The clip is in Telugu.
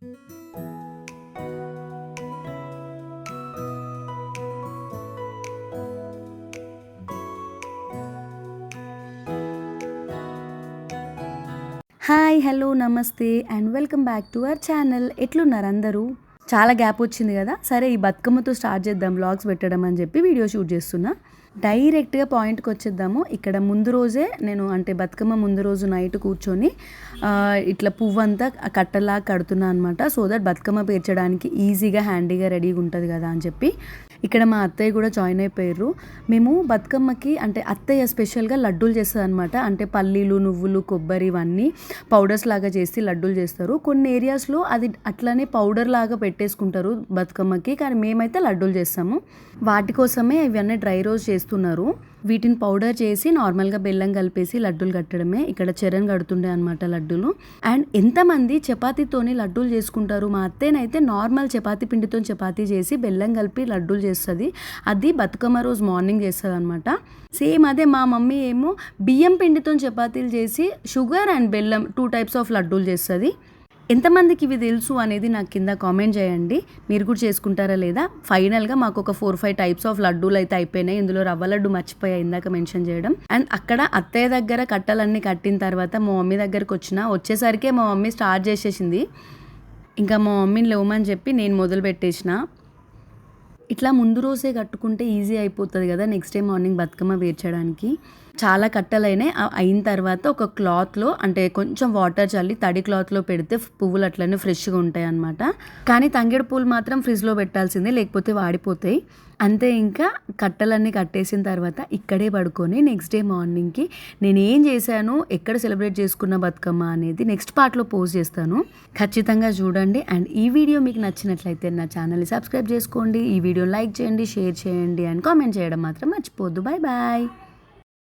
హాయ్, హలో, నమస్తే and welcome back to our channel. ఎట్లున్నారు అందరూ? చాలా గ్యాప్ వచ్చింది కదా, సరే ఈ బతుకమ్మతో స్టార్ట్ చేద్దాం వ్లాగ్స్ పెట్టడం అని చెప్పి వీడియో షూట్ చేస్తున్నా. డైరెక్ట్గా పాయింట్కి వచ్చేద్దాము. ఇక్కడ ముందు రోజే నేను అంటే బతుకమ్మ ముందు రోజు నైట్ కూర్చొని ఇట్లా పువ్వు అంతా కట్టలా కడుతున్నా అనమాట. సో దట్ బతుకమ్మ పేర్చడానికి ఈజీగా హ్యాండీగా రెడీగా ఉంటుంది కదా అని చెప్పి. ఇక్కడ మా అత్తయ్య కూడా జాయిన్ అయిపోయారు. మేము బతుకమ్మకి అంటే అత్తయ్య స్పెషల్గా లడ్డూలు చేస్తుంది అనమాట. అంటే పల్లీలు, నువ్వులు, కొబ్బరి ఇవన్నీ పౌడర్స్ లాగా చేసి లడ్డూలు చేస్తారు. కొన్ని ఏరియాస్లో అది అట్లనే పౌడర్ లాగా పెట్టేసుకుంటారు బతుకమ్మకి, కానీ మేమైతే లడ్డూలు చేస్తాము. వాటి కోసమే ఇవన్నీ డ్రై రోస్ట్ చేస్తున్నారు. వీటిని పౌడర్ చేసి నార్మల్గా బెల్లం కలిపేసి లడ్డూలు కట్టడమే. ఇక్కడ చరణ్ కడుతుండే అనమాట లడ్డూలు. అండ్ ఎంతమంది చపాతీతోని లడ్డూలు చేసుకుంటారు? మా అత్తేనైతే నార్మల్ చపాతీ పిండితో చపాతీ చేసి బెల్లం కలిపి లడ్డూలు చేస్తుంది. అది బతుకమ్మ రోజు మార్నింగ్ చేస్తుంది అనమాట. సేమ్ అదే మా మమ్మీ ఏమో బియ్యం పిండితో చపాతీలు చేసి షుగర్ అండ్ బెల్లం 2 టైప్స్ ఆఫ్ లడ్డూలు చేస్తుంది. ఎంతమందికి ఇవి తెలుసు అనేది నాకు కింద కామెంట్ చేయండి. మీరు కూడా చేసుకుంటారా లేదా? ఫైనల్గా మాకు ఒక 4-5 టైప్స్ ఆఫ్ లడ్డూలు అయితే అయిపోయినాయి. ఇందులో రవ్వ లడ్డు మర్చిపోయా ఇందాక మెన్షన్ చేయడం. అండ్ అక్కడ అత్తయ్య దగ్గర కట్టలన్నీ కట్టిన తర్వాత మా మమ్మీ దగ్గరకు వచ్చేసరికే మా మమ్మీ స్టార్ట్ చేసేసింది. ఇంకా మా మమ్మీని లేవమని చెప్పి నేను మొదలు పెట్టేసిన. ఇట్లా ముందు రోజే కట్టుకుంటే ఈజీ అయిపోతుంది కదా నెక్స్ట్ డే మార్నింగ్ బతుకమ్మ పేర్చడానికి. చాలా కట్టలైనాయి. అయిన తర్వాత ఒక క్లాత్లో అంటే కొంచెం వాటర్ చల్లి తడి క్లాత్లో పెడితే పువ్వులు అట్లనే ఫ్రెష్గా ఉంటాయి అన్నమాట. కానీ తంగేడు పూలు మాత్రం ఫ్రిడ్జ్లో పెట్టాల్సిందే, లేకపోతే వాడిపోతాయి. అంతే. ఇంకా కట్టలన్నీ కట్టేసిన తర్వాత ఇక్కడే పడుకొని నెక్స్ట్ డే మార్నింగ్కి నేను ఏం చేశాను, ఎక్కడ సెలబ్రేట్ చేసుకున్న బతుకమ్మ అనేది నెక్స్ట్ పార్ట్లో పోస్ట్ చేస్తాను. ఖచ్చితంగా చూడండి. అండ్ ఈ వీడియో మీకు నచ్చినట్లయితే నా ఛానల్ని సబ్స్క్రైబ్ చేసుకోండి. ఈ వీడియో లైక్ చేయండి, షేర్ చేయండి అండ్ కామెంట్ చేయడం మాత్రం మర్చిపోవద్దు. Bye bye.